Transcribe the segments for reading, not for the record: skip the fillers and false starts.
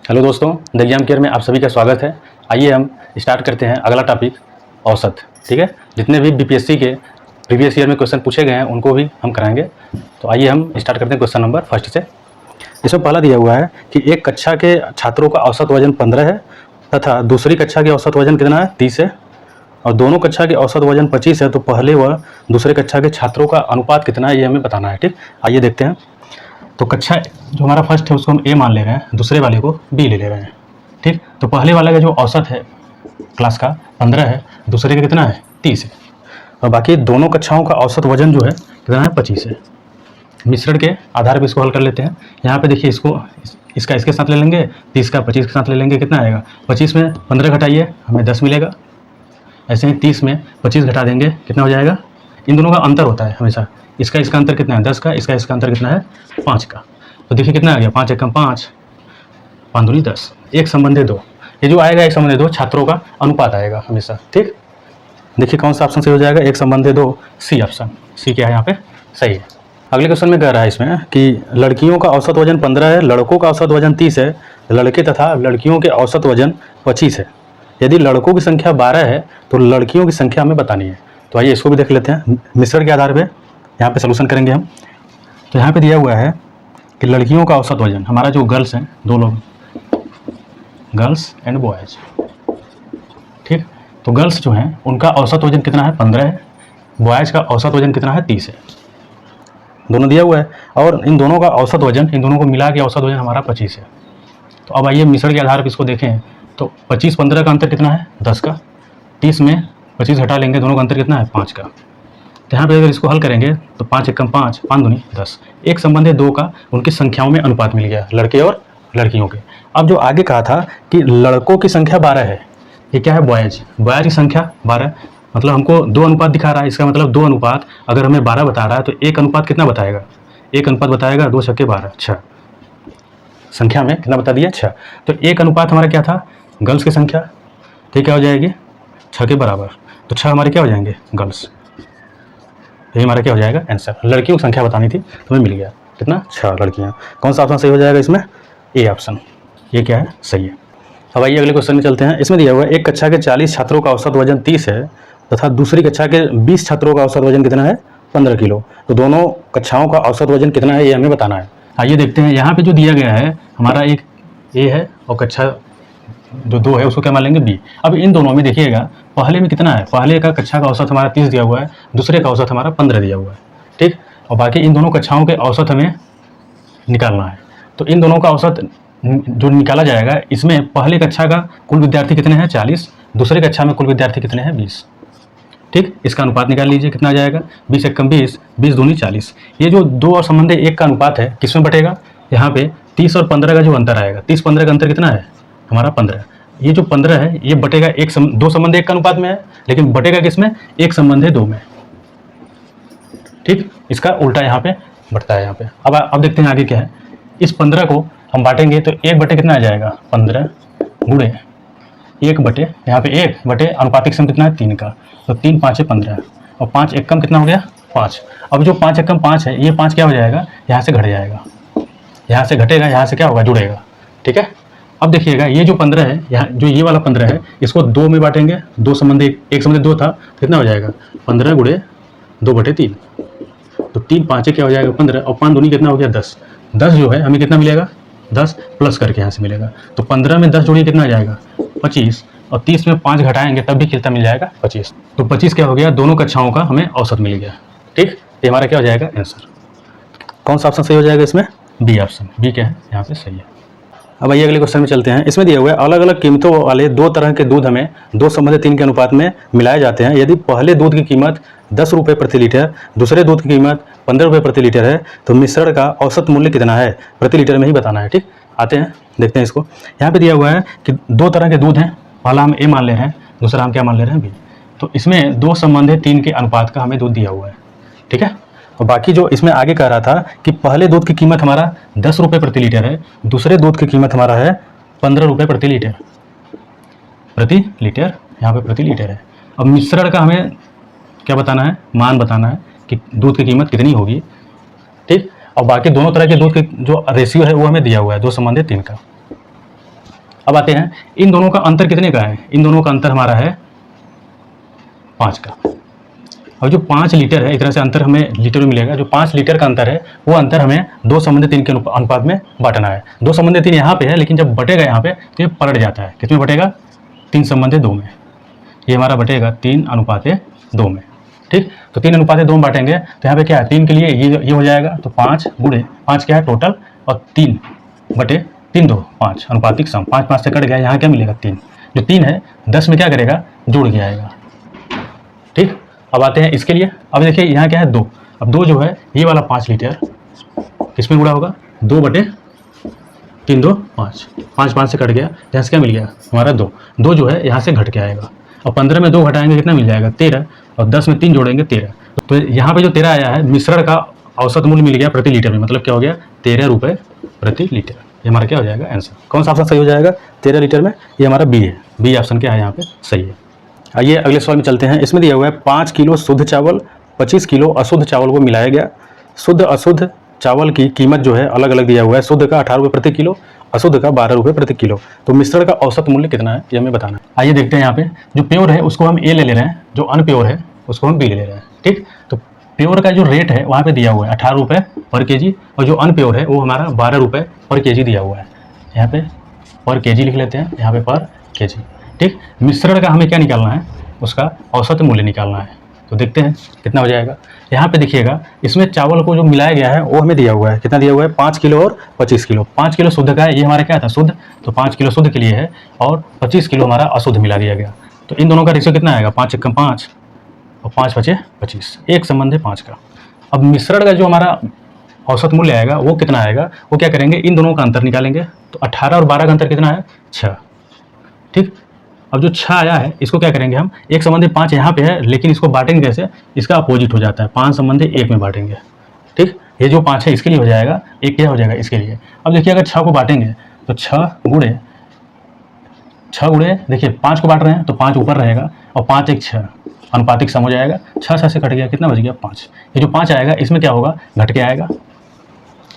Hello दोस्तों, the exam care में आप सभी का स्वागत है। आइए हम स्टार्ट करते हैं अगला टॉपिक औसत। ठीक है, जितने भी बीपीएससी के प्रीवियस ईयर में क्वेश्चन पूछे गए हैं उनको भी हम कराएंगे। तो आइए हम स्टार्ट करते हैं क्वेश्चन नंबर फर्स्ट से। इसमें पहला दिया हुआ है कि एक कक्षा के छात्रों का औसत वजन 15 है तथा दूसरी कक्षा के औसत वजन कितना है 30 है और दोनों कक्षा के औसत वजन 25 है। तो पहले व दूसरे कक्षा के छात्रों का अनुपात कितना है ये हमें बताना है। ठीक, आइए देखते हैं। तो कक्षा जो हमारा फर्स्ट है उसको हम ए मान ले रहे हैं, दूसरे वाले को बी ले रहे हैं। ठीक, तो पहले वाले का जो औसत है क्लास का 15 है, दूसरे का कितना है 30 है और बाकी दोनों कक्षाओं का औसत वजन जो है कितना है 25 है। मिश्रण के आधार पर इसको हल कर लेते हैं। यहाँ पे देखिए, इसको इसका इसके साथ ले लेंगे, 30 का 25 के साथ ले लेंगे, कितना आएगा 25 में 15 घटाइए हमें 10 मिलेगा। ऐसे ही 30 में 25 घटा देंगे कितना हो जाएगा। इन दोनों का अंतर होता है हमेशा, इसका इसका अंतर कितना है 10 का, इसका अंतर कितना है 5 का। तो देखिए कितना आ गया 5 एकम 5, 5 दूनी 10, एक संबंधी 2। ये जो आएगा एक संबंधी 2 छात्रों का अनुपात आएगा हमेशा। ठीक, देखिए कौन सा ऑप्शन सही हो जाएगा, एक संबंधी 2 सी ऑप्शन। सी क्या है यहाँ पे सही है। अगले क्वेश्चन में कह रहा है इसमें कि लड़कियों का औसत वजन 15 है, लड़कों का औसत वजन 30 है, लड़के तथा लड़कियों के औसत वजन 25 है। यदि लड़कों की संख्या 12 है तो लड़कियों की संख्या हमें बतानी है। तो आइए इसको भी देख लेते हैं। मिश्रण के आधार पे यहाँ पे सलूशन करेंगे हम। तो यहाँ पे दिया हुआ है कि लड़कियों का औसत वजन, हमारा जो गर्ल्स हैं, दो लोग गर्ल्स एंड बॉयज। ठीक, तो गर्ल्स जो हैं उनका औसत वजन कितना है 15 है, बॉयज का औसत वजन कितना है 30 है। दोनों दिया हुआ है और इन दोनों का औसत वजन, इन दोनों को मिला के औसत वजन हमारा 25 है। तो अब आइए मिश्रण के आधार पर इसको देखें। तो 25-15 का अंतर कितना है 10 का, 30 में 25 घटा लेंगे, दोनों का अंतर कितना है 5 का। तो यहाँ पे अगर इसको हल करेंगे तो 5 एकम 5, 5 दूनी 10, एक संबंधी 2 का उनकी संख्याओं में अनुपात मिल गया, लड़के और लड़कियों के। अब जो आगे कहा था कि लड़कों की संख्या 12 है, ये क्या है बॉयज की संख्या 12, मतलब हमको 2 अनुपात दिखा रहा है। इसका मतलब 2 अनुपात अगर हमें 12 बता रहा है तो एक अनुपात कितना बताएगा, एक अनुपात बताएगा 2 छक्के 12, 6 संख्या में कितना बता दिया 6। तो एक अनुपात हमारा क्या था गर्ल्स की संख्या, ठीक क्या हो जाएगी 6 के बराबर। तो 6 हमारे क्या हो जाएंगे गर्ल्स, ये हमारा क्या हो जाएगा आंसर। लड़कियों की संख्या बतानी थी तो हमें मिल गया कितना 6 लड़कियां। कौन सा ऑप्शन सही हो जाएगा इसमें, ए ऑप्शन, ये क्या है सही है। अब आइए अगले क्वेश्चन में चलते हैं। इसमें दिया हुआ है एक कक्षा के 40 छात्रों का औसत वजन 30 है तथा दूसरी कक्षा के 20 छात्रों का औसत वजन कितना है 15 किलो। तो दोनों कक्षाओं का औसत वजन कितना है ये हमें बताना है। आइए देखते हैं। यहाँ पे जो दिया गया है हमारा एक ए है और कक्षा जो 2 है उसको क्या मान लेंगे बी। अब इन दोनों में देखिएगा पहले में कितना है, पहले का कक्षा का औसत हमारा 30 दिया हुआ है, दूसरे का औसत हमारा 15 दिया हुआ है। ठीक, और बाकी इन दोनों कक्षाओं के औसत हमें निकालना है। तो इन दोनों का औसत जो निकाला जाएगा, इसमें पहले कक्षा का कुल विद्यार्थी कितने हैं 40, दूसरे कक्षा में कुल विद्यार्थी कितने हैं 20। ठीक, इसका अनुपात निकाल लीजिए कितना आ जाएगा 20 एकम 20, 20 दूनी 40। ये जो 2 और संबंधी 1 का अनुपात है किसमें बटेगा, यहाँ पे 30 और 15 का जो अंतर आएगा, 30-15 का अंतर कितना है हमारा 15। ये जो 15 है ये बटेगा 2 संबंधी 1 का अनुपात में है, लेकिन बटेगा किसमें 1 संबंधी 2 में। ठीक, इसका उल्टा यहाँ पे बढ़ता है यहाँ पे। अब देखते हैं आगे क्या है। इस 15 को हम बांटेंगे तो 1 बटे कितना आ जाएगा 15 गुणे 1 बटे, यहाँ पे 1 बटे अनुपातिक सम कितना है 3 का, तो 3 5 15 और 5 एकम कितना हो गया 5। अब जो 5 एकम 5 है ये 5 क्या हो जाएगा, यहाँ से घट जाएगा, यहाँ से घटेगा, यहाँ से क्या होगा जुड़ेगा। ठीक है, अब देखिएगा ये जो 15 है, यहाँ जो ये वाला 15 है इसको 2 में बांटेंगे, 2 संबंधी 1 संबंधी 2 था, कितना हो जाएगा 15 गुणे 2 बटे 3। तो 3 5 क्या हो जाएगा 15 और 5 दूनी कितना हो गया 10। 10 जो है हमें कितना मिलेगा 10 प्लस करके यहाँ से मिलेगा। तो 15 में 10 जोड़िए कितना आ जाएगा 25 और 30 में 5 घटाएंगे तब भी कितना मिल जाएगा 25। तो 25 क्या हो गया, दोनों कक्षाओं का हमें औसत मिल गया। ठीक, ये हमारा क्या हो जाएगा आंसर। कौन सा ऑप्शन सही हो जाएगा इसमें, बी ऑप्शन, बी क्या है यहाँ पे सही है। अब आइए अगले क्वेश्चन में चलते हैं। इसमें दिया हुआ है अलग अलग कीमतों वाले 2 तरह के दूध हमें 2 संबंधी 3 के अनुपात में मिलाए जाते हैं। यदि पहले दूध की कीमत 10 रुपये प्रति लीटर, दूसरे दूध की कीमत 15 रुपये प्रति लीटर है, तो मिश्रण का औसत मूल्य कितना है प्रति लीटर में ही बताना है। ठीक, आते हैं देखते हैं इसको। यहाँ पे दिया हुआ है कि 2 तरह के दूध हैं, पहला हम ए मान ले रहे हैं, दूसरा हम क्या मान ले रहे हैं बी। तो इसमें 2 संबंधी 3 के अनुपात का हमें दूध दिया हुआ है। ठीक है, और बाकी जो इसमें आगे कह रहा था कि पहले दूध की कीमत हमारा 10 रुपये प्रति लीटर है, दूसरे दूध की कीमत हमारा है 15 रुपये प्रति लीटर, यहाँ पे प्रति लीटर है। अब मिश्रण का हमें क्या बताना है, मान बताना है कि दूध की कीमत कितनी होगी। ठीक, और बाकी दोनों तरह के दूध के जो रेशियो है वो हमें दिया हुआ है 2 संबंधी 3 का। अब आते हैं इन दोनों का अंतर कितने का है। इन दोनों का अंतर हमारा है 5 का। अब जो 5 लीटर है, एक तरह से अंतर हमें लीटर में मिलेगा। जो 5 लीटर का अंतर है वो अंतर हमें 2/3 के अनुपात में बांटना है। 2/3 यहाँ पे है, लेकिन जब बटेगा यहाँ पे तो ये पलट जाता है। कितने बटेगा? 3/2 में। ये हमारा बटेगा 3/2 में। ठीक, तो 3/2 में बांटेंगे तो यहाँ पे क्या है, 3 के लिए ये हो जाएगा, तो 5 गुणे 5 क्या है टोटल, और 3/3 2 5 अनुपातिक सम। 5 5 से कट गया, यहाँ क्या मिलेगा 3। जो 3 है 10 में क्या करेगा, जुड़ के आएगा। ठीक, अब आते हैं इसके लिए। अब देखिए यहाँ क्या है 2। अब 2 जो है ये वाला 5 लीटर किसमें गुणा होगा, 2/3 2 5 5 5 से कट गया, यहाँ से क्या मिल गया हमारा 2। 2 जो है यहाँ से घट के आएगा, और 15 में 2 घटाएंगे कितना मिल जाएगा 13, और 10 में 3 जोड़ेंगे 13। तो यहाँ पे जो 13 आया है, मिश्रण का औसत मूल्य मिल गया प्रति लीटर में, मतलब क्या हो गया 13 रुपये प्रति लीटर। ये हमारा क्या हो जाएगा आंसर। कौन सा ऑप्शन सही हो जाएगा 13 लीटर में, ये हमारा बी है। बी ऑप्शन क्या है यहाँ पे सही है। आइए अगले सवाल में चलते हैं। इसमें दिया हुआ है 5 किलो शुद्ध चावल 25 किलो अशुद्ध चावल को मिलाया गया। शुद्ध अशुद्ध चावल की कीमत जो है अलग अलग दिया हुआ है। शुद्ध का 18 रुपये प्रति किलो, अशुद्ध का 12 रुपये प्रति किलो। तो मिश्रण का औसत मूल्य कितना है ये हमें बताना है। आइए देखते हैं। यहाँ पे जो प्योर है उसको हम ए ले रहे हैं, जो अनप्योर है उसको हम बी ले रहे हैं। ठीक, तो प्योर का जो रेट है वहाँ पे दिया हुआ है 18 रुपये पर केजी, और जो अनप्योर है वो हमारा 12 रुपये पर केजी दिया हुआ है। यहाँ पे पर केजी लिख लेते हैं, यहाँ पे पर केजी। ठीक, मिश्रण का हमें क्या निकालना है, उसका औसत मूल्य निकालना है। तो देखते हैं कितना हो जाएगा। यहाँ पे देखिएगा इसमें चावल को जो मिलाया गया है वो हमें दिया हुआ है, कितना दिया हुआ है 5 किलो और 25 किलो। 5 किलो शुद्ध का है, ये हमारा क्या था शुद्ध, तो 5 किलो शुद्ध के लिए है, और 25 किलो हमारा अशुद्ध मिला दिया गया। तो इन दोनों का रेशियो कितना आएगा, 5 × 5 और 5 × 25, 1/5 का। अब मिश्रण का जो हमारा औसत मूल्य आएगा वो कितना आएगा, वो क्या करेंगे इन दोनों का अंतर निकालेंगे। तो 18 और 12 का अंतर कितना है 6। ठीक, अब जो 6 आया है इसको क्या करेंगे हम, 1/5 यहाँ पे है, लेकिन इसको बांटेंगे कैसे, इसका अपोजिट हो जाता है, 5/1 में बांटेंगे। ठीक, ये जो 5 है इसके लिए हो जाएगा, 1 क्या हो जाएगा इसके लिए। अब देखिए अगर 6 को बांटेंगे तो 6 गुणे देखिए 5 को बांट रहे हैं तो 5 ऊपर रहेगा, और 5 1 6 अनुपातिक सम हो जाएगा। 6 6 से कट गया, कितना बच गया 5। ये जो 5 आएगा इसमें क्या होगा, घट के आएगा।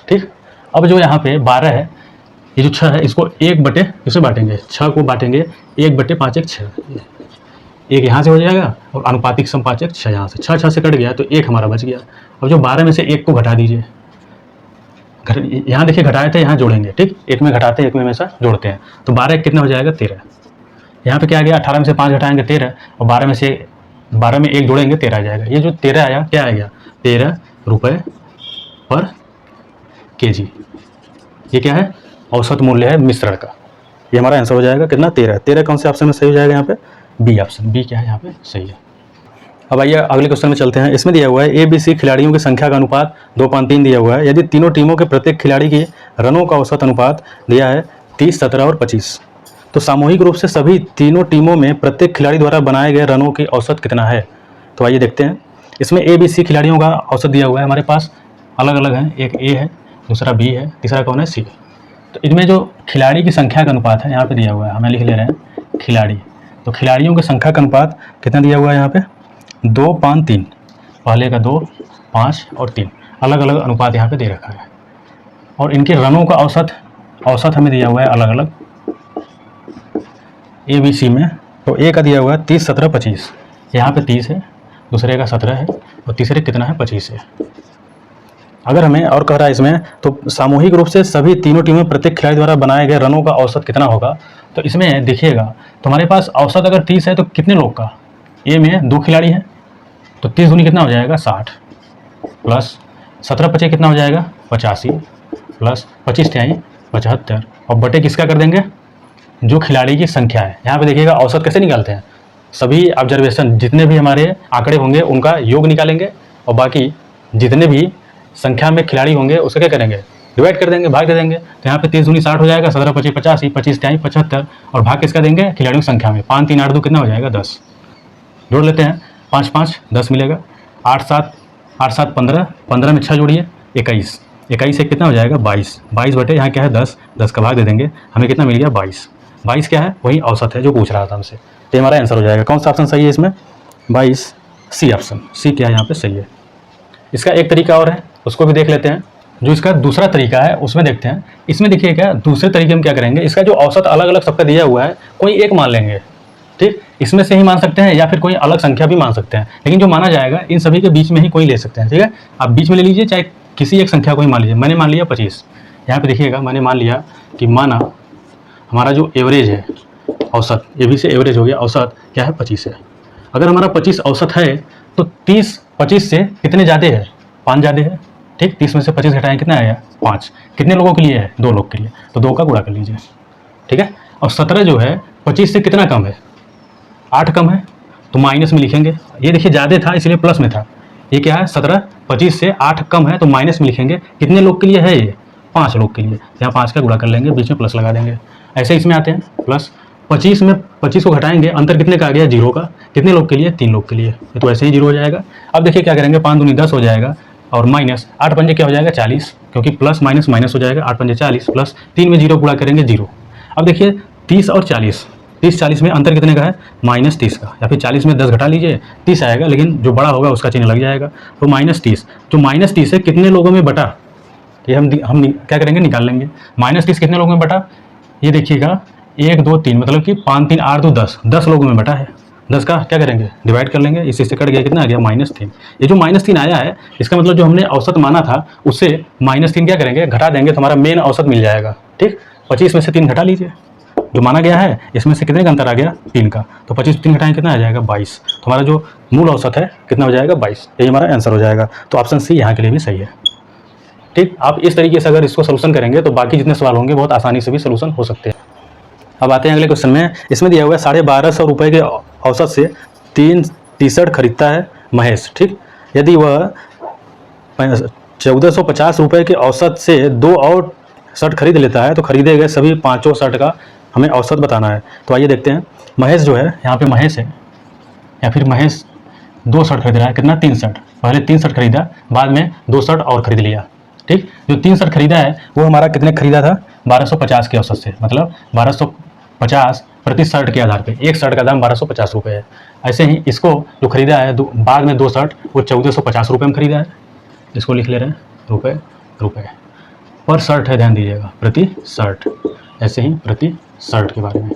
ठीक, अब जो यहाँ पे 12 है, ये जो 6 है इसको 1/, इसे बांटेंगे, 6 को बांटेंगे 1/5 1 6, 1 यहाँ से हो जाएगा, और अनुपातिक सम 5 1 6 यहाँ से, 6 6 से कट गया तो 1 हमारा बच गया। अब जो 12 में से 1 को घटा दीजिए, यहाँ देखिए घटाए थे, यहाँ जोड़ेंगे। ठीक, 1 में घटाते हैं 1 में हमेशा जोड़ते हैं, तो 12 कितना हो जाएगा 13। यहाँ पे क्या आ गया, 18 में से 5 घटाएंगे 13, और 12 में 1 जोड़ेंगे 13 आ जाएगा। ये जो 13 आया क्या आ गया, 13 रुपये पर केजी। ये क्या है, औसत मूल्य है मिश्रण का। ये हमारा आंसर हो जाएगा कितना 13। 13 कौन से ऑप्शन में सही हो जाएगा, यहाँ पे बी ऑप्शन। बी क्या है यहाँ पे सही है। अब आइए अगले क्वेश्चन में चलते हैं। इसमें दिया हुआ है ABC खिलाड़ियों की संख्या का अनुपात 2:3 दिया हुआ है। यदि तीनों टीमों के प्रत्येक खिलाड़ी के रनों का औसत अनुपात दिया है 30 17 और 25, तो सामूहिक रूप से सभी तीनों टीमों में प्रत्येक खिलाड़ी द्वारा बनाए गए रनों की औसत कितना है। तो आइए देखते हैं। इसमें ABC खिलाड़ियों का औसत दिया हुआ है हमारे पास, अलग अलग हैं, एक A है, दूसरा B है, तीसरा कौन है C। तो इनमें जो खिलाड़ी की संख्या का अनुपात है यहाँ पे दिया हुआ है, हमें लिख ले रहे हैं खिलाड़ी। तो खिलाड़ियों की संख्या का अनुपात कितना दिया हुआ है यहाँ पे 2 5 3, पहले का 2 5 और 3, अलग अलग अनुपात यहाँ पे दे रखा है। और इनके रनों का औसत हमें दिया हुआ है अलग अलग ABC में। तो A का दिया हुआ है 30 17 25, यहाँ पे 30 है, दूसरे का 17 है, और तीसरे कितना है 25 है। अगर हमें और कह रहा है इसमें, तो सामूहिक रूप से सभी तीनों टीमें प्रत्येक खिलाड़ी द्वारा बनाए गए रनों का औसत कितना होगा। तो इसमें देखिएगा तो हमारे पास औसत अगर 30 है तो कितने लोग का, ए में 2 खिलाड़ी हैं, तो 30 दूनी कितना हो जाएगा 60, प्लस 17 25 कितना हो जाएगा 85, प्लस 25 तिहाई 75, और बटे किसका कर देंगे, जो खिलाड़ी की संख्या है। यहाँ पे देखिएगा औसत कैसे निकालते हैं, सभी ऑब्जर्वेशन जितने भी हमारे आंकड़े होंगे उनका योग निकालेंगे, और बाकी जितने भी संख्या में खिलाड़ी होंगे उसका क्या करेंगे, डिवाइड कर देंगे, भाग दे देंगे। तो यहाँ पे 30 दूनी 60 हो जाएगा, 17 25 85, 25 तिहाई 75, और भाग किसका देंगे, खिलाड़ियों की संख्या में। 5 3 8 2 कितना हो जाएगा 10, जोड़ लेते हैं, 5 5 10 मिलेगा, 8 7 15, 15 में 6 जोड़िए 21, 21 से कितना हो जाएगा 22, 22 बटे यहाँ क्या है 10, 10 का भाग दे देंगे, हमें कितना मिल गया 22। 22 क्या है, वही औसत है जो पूछ रहा था हमसे। तो हमारा आंसर हो जाएगा। कौन सा ऑप्शन सही है इसमें, 22 C ऑप्शन। C क्या है यहाँ पे सही है। इसका एक तरीका और है, उसको भी देख लेते हैं। जो इसका दूसरा तरीका है उसमें देखते हैं। इसमें देखिए क्या दूसरे तरीके में क्या करेंगे, इसका जो औसत अलग अलग सबका दिया हुआ है कोई एक मान लेंगे, ठीक, इसमें से ही मान सकते हैं या फिर कोई अलग संख्या भी मान सकते हैं, लेकिन जो माना जाएगा इन सभी के बीच में ही कोई ले सकते हैं, ठीक है। आप बीच में ले लीजिए, चाहे किसी एक संख्या को ही मान लीजिए। मैंने मान लिया 25, यहाँ पे देखिएगा मैंने मान लिया कि माना हमारा जो एवरेज है औसत, ये भी से एवरेज हो गया, औसत क्या है 25 है। अगर हमारा 25 औसत है तो 30 25 से कितने ज़्यादा है, 5 ज़्यादा है, ठीक। 30 में से 25 घटाएं कितना आएगा 5, कितने लोगों के लिए है 2 लोग के लिए, तो 2 का गुणा कर लीजिए, ठीक है। और 17 जो है 25 से कितना कम है, 8 कम है, तो माइनस में लिखेंगे। ये देखिए ज़्यादा था इसलिए प्लस में था, ये क्या है 17 25 से 8 कम है तो माइनस में लिखेंगे। कितने लोग के लिए है ये, 5 लोग के लिए, यहाँ 5 का गुणा कर लेंगे, बीच में प्लस लगा देंगे। ऐसे इसमें आते हैं प्लस 25 में 25 को घटाएंगे, अंतर कितने का आ गया 0 का, कितने लोग के लिए 3 लोग के लिए, ये तो ऐसे ही 0 हो जाएगा। अब देखिए क्या करेंगे, 5 दूनी 10 हो जाएगा और माइनस 8 पंजे क्या हो जाएगा 40, क्योंकि प्लस माइनस माइनस हो जाएगा, 8 पंजे 40 प्लस 3 में 0 गुणा करेंगे 0। अब देखिए 30 और 40, 30-40 में अंतर कितने का है -30 का, या फिर 40 में 10 घटा लीजिए 30 आएगा, लेकिन जो बड़ा होगा उसका चिन्ह लग जाएगा, तो -30। जो -30 है कितने लोगों में बटा, ये हम क्या करेंगे निकाल लेंगे। -30 कितने लोगों में बटा, ये देखिएगा 1 2 3, मतलब कि 5 3 8 2 10 लोगों में बटा है। 10 का क्या करेंगे डिवाइड कर लेंगे, इसी से कट गया, कितना आ गया -3। ये जो -3 आया है इसका मतलब जो हमने औसत माना था उससे -3 क्या करेंगे घटा देंगे, तो हमारा मेन औसत मिल जाएगा, ठीक। 25 में से 3 घटा लीजिए, जो माना गया है इसमें से कितने का अंतर आ गया 3 का, तो 25 में 3 घटाएंगे कितना आ जाएगा 22। तो हमारा जो मूल औसत है कितना हो जाएगा 22, यही हमारा आंसर हो जाएगा। तो ऑप्शन सी यहाँ के लिए भी सही है, ठीक। आप इस तरीके से अगर इसको सोल्यूशन करेंगे तो बाकी जितने सवाल होंगे बहुत आसानी से भी सोल्यूशन हो सकते हैं। अब आते हैं अगले क्वेश्चन में। इसमें दिया हुआ है 1250 रुपये के औसत से 3 टी-शर्ट खरीदता है महेश, ठीक। यदि वह 1450 रुपये के औसत से 2 और शर्ट खरीद लेता है तो खरीदे गए सभी 5 शर्ट का हमें औसत बताना है। तो आइए देखते हैं। महेश जो है, यहाँ पे महेश है, या फिर महेश 2 शर्ट खरीद रहा है, कितना 3 शर्ट, पहले 3 शर्ट खरीदा, बाद में 2 शर्ट और खरीद लिया, ठीक। जो 3 शर्ट खरीदा है वो हमारा कितने खरीदा था 1250 के औसत से, मतलब 1250 प्रति शर्ट के आधार पे, एक शर्ट का दाम 1250 रुपये है। ऐसे ही इसको जो खरीदा है बाद में 2 शर्ट वो 1450 रुपये में खरीदा है, इसको लिख ले रहे हैं रुपये पर शर्ट है, ध्यान दीजिएगा प्रति शर्ट, ऐसे ही प्रति शर्ट के बारे में।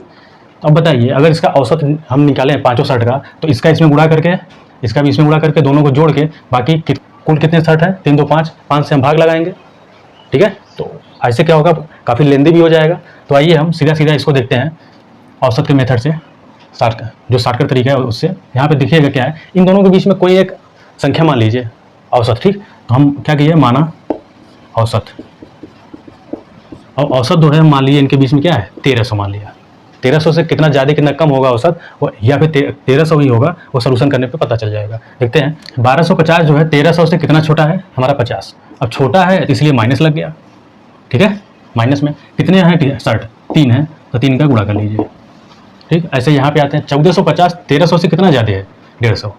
अब बताइए अगर इसका औसत हम निकालें 5 शर्ट का, तो इसका इसमें गुणा करके, इसका भी इसमें गुणा करके, दोनों को जोड़ के बाकी कुल कितने शर्ट है 3 2 5, 5 से हम भाग लगाएंगे, ठीक है। तो ऐसे क्या होगा, काफ़ी लेंदी भी हो जाएगा। तो आइए हम सीधा सीधा इसको देखते हैं औसत के मेथड से, जो शॉर्टकट तरीका है उससे। यहाँ पे देखिएगा क्या है, इन दोनों के बीच में कोई एक संख्या मान लीजिए औसत, ठीक। तो हम क्या किए, माना औसत, और औसत जो है मान लीजिए इनके बीच में क्या है 1300 मान लिया। 1300 से कितना ज़्यादा कितना कम होगा औसत, वो या फिर 1300 ही होगा, वो सोल्यूशन करने पे पता चल जाएगा। देखते हैं 1250 जो है 1300 से कितना छोटा है हमारा 50, अब छोटा है इसलिए माइनस लग गया, ठीक है। माइनस में कितने हैं शर्ट 3 है, तो 3 का गुणा कर लीजिए, ठीक। ऐसे यहाँ पे आते हैं 1450, 1300 से कितना ज़्यादा है 150,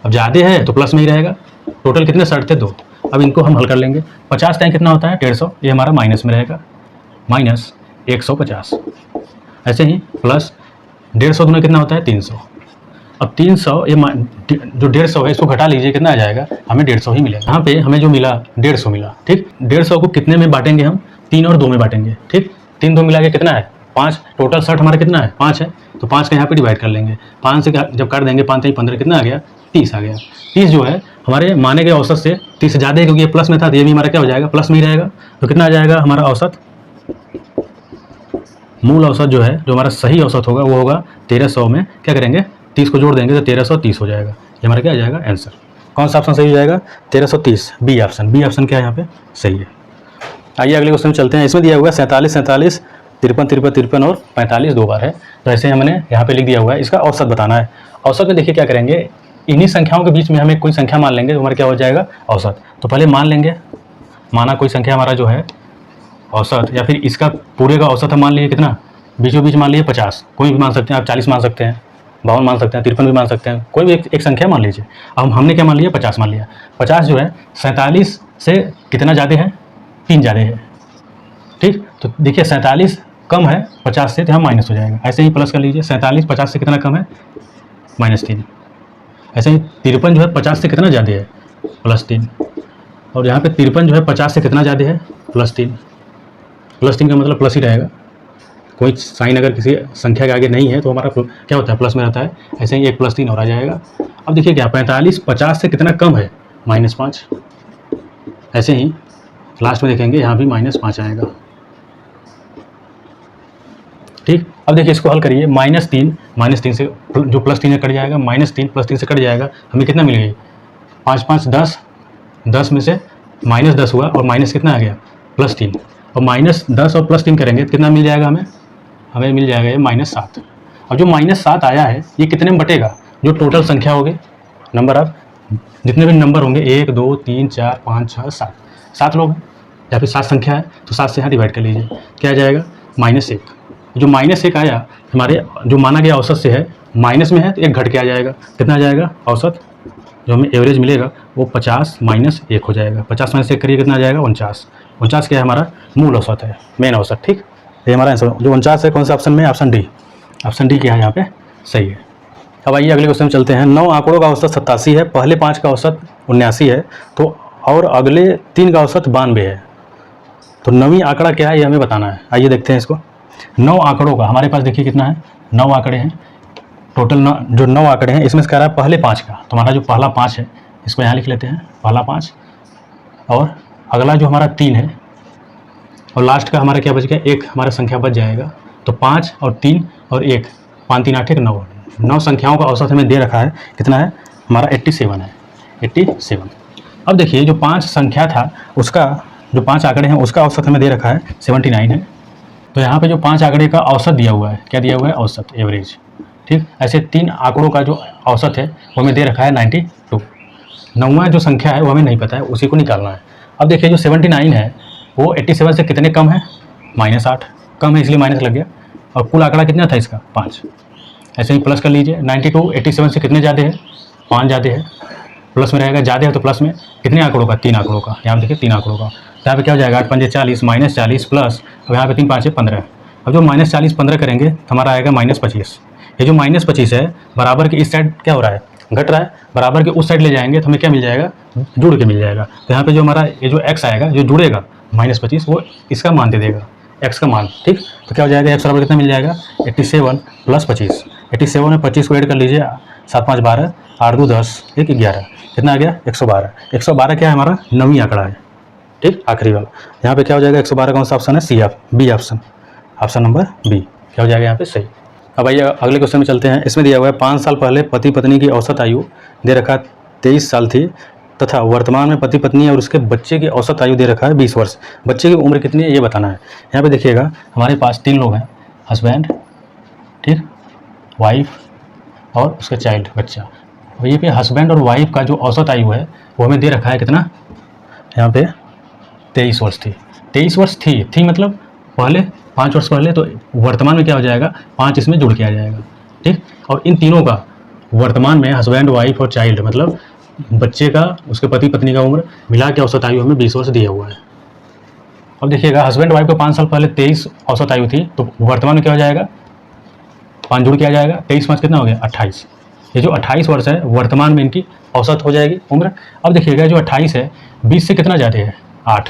अब ज़्यादा है तो प्लस में ही रहेगा। टोटल कितने शर्ट थे 2, अब इनको हम हल कर लेंगे। 50 टाइम कितना होता है 150, ये हमारा माइनस में रहेगा, माइनस 150। ऐसे ही प्लस 150 दूना कितना होता है 300। अब 300 ये जो 150 है इसको घटा लीजिए, कितना आ जाएगा हमें 150 ही मिलेगा। यहाँ पे हमें जो मिला 150 मिला, ठीक। 150 को कितने में बांटेंगे हम, 3 और 2 में बांटेंगे, ठीक। 3 2 मिला के कितना है 5, टोटल शर्ट हमारा कितना है 5 है, तो 5 का यहाँ पे डिवाइड कर लेंगे। 5 से जब काट देंगे 5 15 कितना आ गया 30 आ गया। 30 जो है हमारे माने गए औसत से 30 से ज़्यादा है, क्योंकि ये प्लस में था, तो ये भी हमारा क्या हो जाएगा प्लस में ही रहेगा। तो कितना आ जाएगा हमारा औसत, मूल औसत जो है, जो हमारा सही औसत होगा वो होगा 1300 में क्या करेंगे 30 को जोड़ देंगे तो 1330 हो जाएगा। ये हमारा क्या आ जाएगा आंसर। कौन सा ऑप्शन सही हो जाएगा 1330, बी ऑप्शन। बी ऑप्शन क्या है यहाँ पे सही है। आइए अगले क्वेश्चन में चलते हैं। इसमें दिया हुआ है 47 47 53 53 53 और 45 2 बार है, तो ऐसे हमने यहाँ पे लिख दिया हुआ है। इसका औसत बताना है। औसत में देखिए क्या करेंगे, इन्हीं संख्याओं के बीच में हमें कोई संख्या मान लेंगे तो हमारा क्या हो जाएगा औसत। तो पहले मान लेंगे, माना कोई संख्या हमारा जो है औसत, या फिर इसका पूरे का औसत हम मान लिए कितना, बीचों बीच मान लिए 50, कोई भी मान सकते हैं आप, 40 मान सकते हैं, 52 मान सकते हैं, 53 भी मान सकते हैं, कोई भी एक संख्या मान लीजिए। अब हमने क्या मान लिया 50 मान लिया। 50 जो है 47 से कितना ज़्यादा है 3 ज़्यादा है, ठीक। तो देखिए 47 कम है 50 से, तो हम माइनस हो जाएगा। ऐसे ही प्लस कर लीजिए, 47 50 से कितना कम है -3। ऐसे ही 53 जो है 50 से कितना ज़्यादा है +3, और यहाँ पे 53 जो है 50 से कितना ज़्यादा है, +3। +3 का मतलब प्लस ही रहेगा। कोई साइन अगर किसी संख्या के आगे नहीं है तो हमारा क्या होता है, प्लस में रहता है। ऐसे ही 1 + 3 और आ जाएगा। अब देखिए क्या 45 50 से कितना कम है, -5। ऐसे ही लास्ट में देखेंगे यहाँ भी -5 आएगा। ठीक, अब देखिए इसको हल करिए। -3 से जो +3 है कट जाएगा, -3 + 3 से कट जाएगा, हमें कितना मिल गई, 5 5 10, 10 में से -10 हुआ और माइनस कितना आ गया, +3। और -10 और +3 करेंगे तो कितना मिल जाएगा हमें मिल जाएगा ये -7। अब जो -7 आया है ये कितने में बटेगा, जो टोटल संख्या होगी, नंबर ऑफ जितने भी नंबर होंगे 1 2 3 4 5 6 7, 7 लोग हैं या फिर 7 संख्या है तो 7 से यहाँ डिवाइड कर लीजिए, क्या आ जाएगा, -1। जो -1 आया हमारे जो माना गया औसत से है, माइनस में है तो 1 घट के आ जाएगा, कितना आ जाएगा औसत, जो हमें एवरेज मिलेगा वो 50 - 1 हो जाएगा। 50 - 1 करिए कितना आ जाएगा, 49 क्या है हमारा मूल औसत है, मेन औसत। ठीक, ये हमारा आंसर जो 49 है, कौन सा ऑप्शन में, ऑप्शन डी क्या है यहाँ पे सही है। अब आइए अगले क्वेश्चन में चलते हैं। 9 आंकड़ों का औसत 87 है, पहले 5 का औसत 79 है, तो और अगले 3 का औसत 92 है, तो 9वीं आंकड़ा क्या है ये हमें बताना है। आइए देखते हैं इसको। 9 आंकड़ों का हमारे पास देखिए कितना है, 9 आंकड़े हैं टोटल। जो 9 आंकड़े हैं इसमें से कह रहा है पहले 5 का, तो हमारा जो पहला 5 है इसको यहाँ लिख लेते हैं, पहला 5, और अगला जो हमारा 3 है, और लास्ट का हमारा क्या बच गया, 1 हमारा संख्या बच जाएगा। तो 5 और 3 और 1, 5 3 8 1 9, 9 संख्याओं का औसत हमें दे रखा है, कितना है हमारा 87 है, 87। अब देखिए जो 5 संख्या था उसका, जो 5 आंकड़े हैं उसका औसत हमें दे रखा है 79 है। तो यहाँ पे जो 5 आंकड़े का औसत दिया हुआ है, क्या दिया हुआ है, औसत, एवरेज। ठीक, ऐसे 3 आंकड़ों का जो औसत है वो हमें दे रखा है 92। 9वां जो संख्या है वो हमें नहीं पता है, उसी को निकालना है। अब देखिए जो 79 है वो 87 से कितने कम है, -8, कम है इसलिए माइनस लग गया। और कुल आंकड़ा कितना था इसका, 5। ऐसे ही प्लस कर लीजिए, 92 87 से कितने ज़्यादा है, 5 ज़्यादा है, प्लस में रहेगा, ज़्यादा है तो प्लस में कितने आंकड़ों का, 3 आंकड़ों का। यहाँ देखिए 3 आंकड़ों का, यहाँ पे क्या हो जाएगा, 8 5 40 -40 प्लस, अब यहाँ पे 3 5 15। अब जो -40 15 करेंगे तो हमारा आएगा -25। ये जो -25 है बराबर के इस साइड क्या हो रहा है, घट रहा है, बराबर के उस साइड ले जाएंगे तो हमें क्या मिल जाएगा, जुड़ के मिल जाएगा। तो यहाँ पे जो हमारा ये जो x आएगा जो जुड़ेगा -25, वो इसका मान दे देगा, x का मान। ठीक, तो क्या हो जाएगा, x बराबर कितना मिल जाएगा, 87 + 25। 87 में 25 को ऐड कर लीजिए, 7 5 12, 8 2 10, 1 11, कितना आ गया, 112। 112 क्या है हमारा 9वीं आंकड़ा है। ठीक, आखिरी वाला यहाँ पे क्या हो जाएगा, 112 कौन सा ऑप्शन है, B option, option number B क्या हो जाएगा यहाँ पे सही। अब आइए अगले क्वेश्चन में चलते हैं। इसमें दिया हुआ है 5 साल पहले पति पत्नी की औसत आयु दे रखा 23 साल थी, तथा वर्तमान में पति पत्नी और उसके बच्चे की औसत आयु दे रखा है 20 वर्ष। बच्चे की उम्र कितनी है ये बताना है। यहाँ पे देखिएगा हमारे पास 3 लोग हैं, हस्बैंड, ठीक, वाइफ और उसका चाइल्ड, बच्चा। और ये पे हस्बैंड और वाइफ का जो औसत आयु है वो हमें दे रखा है कितना, यहाँ पे 23 वर्ष थी। 23 वर्ष थी मतलब पहले 5 वर्ष पहले, तो वर्तमान में क्या हो जाएगा, 5 इसमें जुड़ के आ जाएगा। ठीक, और इन तीनों का वर्तमान में हस्बैंड वाइफ और चाइल्ड मतलब बच्चे का, उसके पति पत्नी का उम्र मिला के औसत आयु हमें 20 वर्ष दिया हुआ है। अब देखिएगा हस्बैंड वाइफ को 5 साल पहले 23 औसत आयु थी, तो वर्तमान में क्या हो जाएगा, 5 जुड़ के आ जाएगा, 23 5 कितना हो गया, 28। ये जो 28 वर्ष है वर्तमान में इनकी औसत हो जाएगी उम्र। अब देखिएगा जो 28 है 20 से कितना ज़्यादा है, 8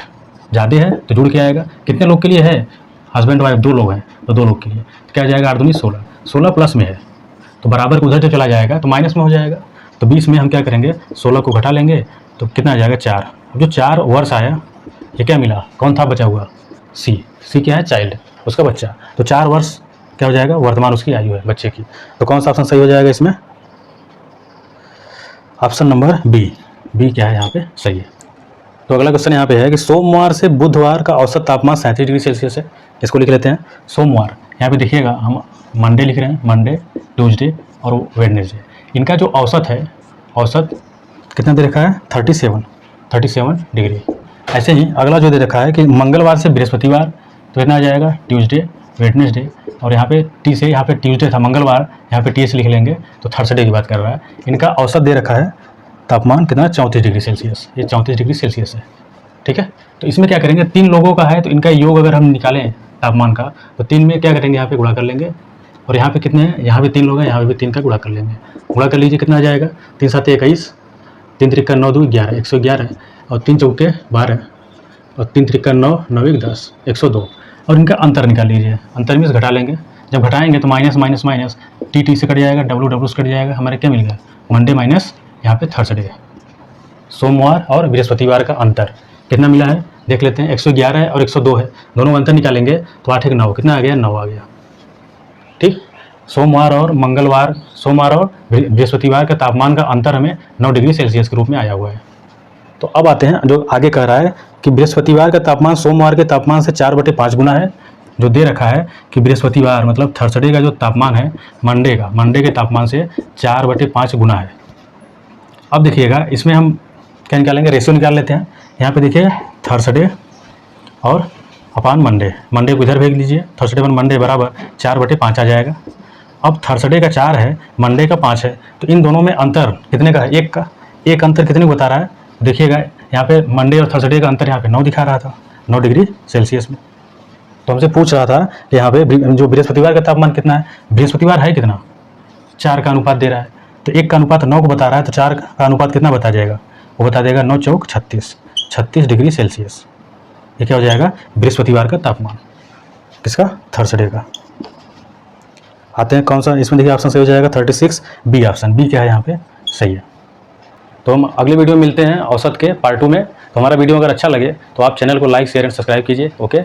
ज़्यादा है तो जुड़ के आएगा। कितने लोग के लिए है, हस्बैंड वाइफ 2 लोग हैं तो 2 लोग के लिए क्या आ जाएगा, 8 दूनी 16, 16 प्लस में है तो बराबर को उधर से चला जाएगा तो माइनस में हो जाएगा। तो 20 में हम क्या करेंगे, 16 को घटा लेंगे तो कितना आ जाएगा, 4। अब जो 4 वर्ष आया ये क्या मिला, कौन था बचा हुआ, सी क्या है, चाइल्ड, उसका बच्चा। तो 4 वर्ष क्या हो जाएगा, वर्तमान उसकी आयु है बच्चे की। तो कौन सा ऑप्शन सही हो जाएगा इसमें, ऑप्शन नंबर बी क्या है यहाँ पे सही है। तो अगला क्वेश्चन यहाँ पे है कि सोमवार से बुधवार का औसत तापमान 37 डिग्री सेल्सियस है। इसको लिख लेते हैं सोमवार। यहाँ पे देखिएगा हम मंडे लिख रहे हैं, मंडे, ट्यूसडे और वेडनेसडे। इनका जो औसत है, औसत कितना दे रखा है, 37 डिग्री। ऐसे ही अगला जो दे रखा है कि मंगलवार से बृहस्पतिवार, तो कितना आ जाएगा, ट्यूसडे, वेडनेसडे, और यहाँ पे टी से, यहाँ पे ट्यूसडे था मंगलवार, यहाँ पे टी से लिख लेंगे तो थर्सडे की बात कर रहा है। इनका औसत दे रखा है तापमान कितना, 34 डिग्री सेल्सियस। ये 34 डिग्री सेल्सियस है। ठीक है, तो इसमें क्या करेंगे, 3 लोगों का है तो इनका योग अगर हम निकालें तापमान का, तो 3 में क्या करेंगे, यहाँ पे गुणा कर लेंगे। और यहाँ पे कितने हैं, यहाँ पे 3 लोग हैं, यहाँ पे भी 3 का गुणा कर लेंगे। गुणा कर लीजिए, कितना आ जाएगा, 3 7 21, 3 3 9 2 11, 111। और 3 चौके 12 और 3 त्रिका 9, 9 1 10, 102 और इनका अंतर निकाल लीजिए। अंतर में घटा लेंगे, जब घटाएंगे तो माइनस माइनस माइनस टी से कट जाएगा, डब्ल्यू से कट जाएगा, हमारे क्या मिल गया मंडे माइनस यहाँ पे थर्सडे, सोमवार और बृहस्पतिवार का अंतर कितना मिला है देख लेते हैं। 111 है और 102 है, दोनों का अंतर निकालेंगे तो 8 1 9 कितना आ गया 9 आ गया। ठीक, सोमवार और बृहस्पतिवार का तापमान का अंतर हमें 9 डिग्री सेल्सियस के रूप में आया हुआ है। तो अब आते हैं जो आगे कह रहा है कि बृहस्पतिवार का तापमान सोमवार के तापमान से 4/5 गुना है। जो दे रखा है कि बृहस्पतिवार मतलब थर्सडे का जो तापमान है मंडे के तापमान से 4/5 गुना है। अब देखिएगा इसमें हम क्या निकालेंगे, रेशियो निकाल लेते हैं। यहाँ पे देखिए थर्सडे और अपान मंडे को इधर भेज लीजिए, थर्सडे पर मंडे बराबर 4/5 आ जाएगा। अब थर्सडे का 4 है, मंडे का 5 है, तो इन दोनों में अंतर कितने का है, 1 का। एक अंतर कितने को बता रहा है देखिएगा, यहाँ पे मंडे और थर्सडे का अंतर यहाँ पे 9 दिखा रहा था, 9 डिग्री सेल्सियस में। तो हमसे पूछ रहा था कि यहाँ पे जो बृहस्पतिवार का तापमान कितना है, बृहस्पतिवार है कितना 4 का अनुपात दे रहा है, तो 1 का अनुपात 9 को बता रहा है, तो 4 का अनुपात कितना बता जाएगा, वो बता देगा 9 चौक 36 डिग्री सेल्सियस। ये क्या हो जाएगा बृहस्पतिवार का तापमान, किसका थर्सडे का। आते हैं कौन सा, इसमें देखिए ऑप्शन सही हो जाएगा 36 बी ऑप्शन, बी क्या है यहाँ पे सही है। तो हम अगले वीडियो में मिलते हैं औसत के पार्ट 2 में। तो हमारा वीडियो अगर अच्छा लगे तो आप चैनल को लाइक शेयर एंड सब्सक्राइब कीजिए। ओके।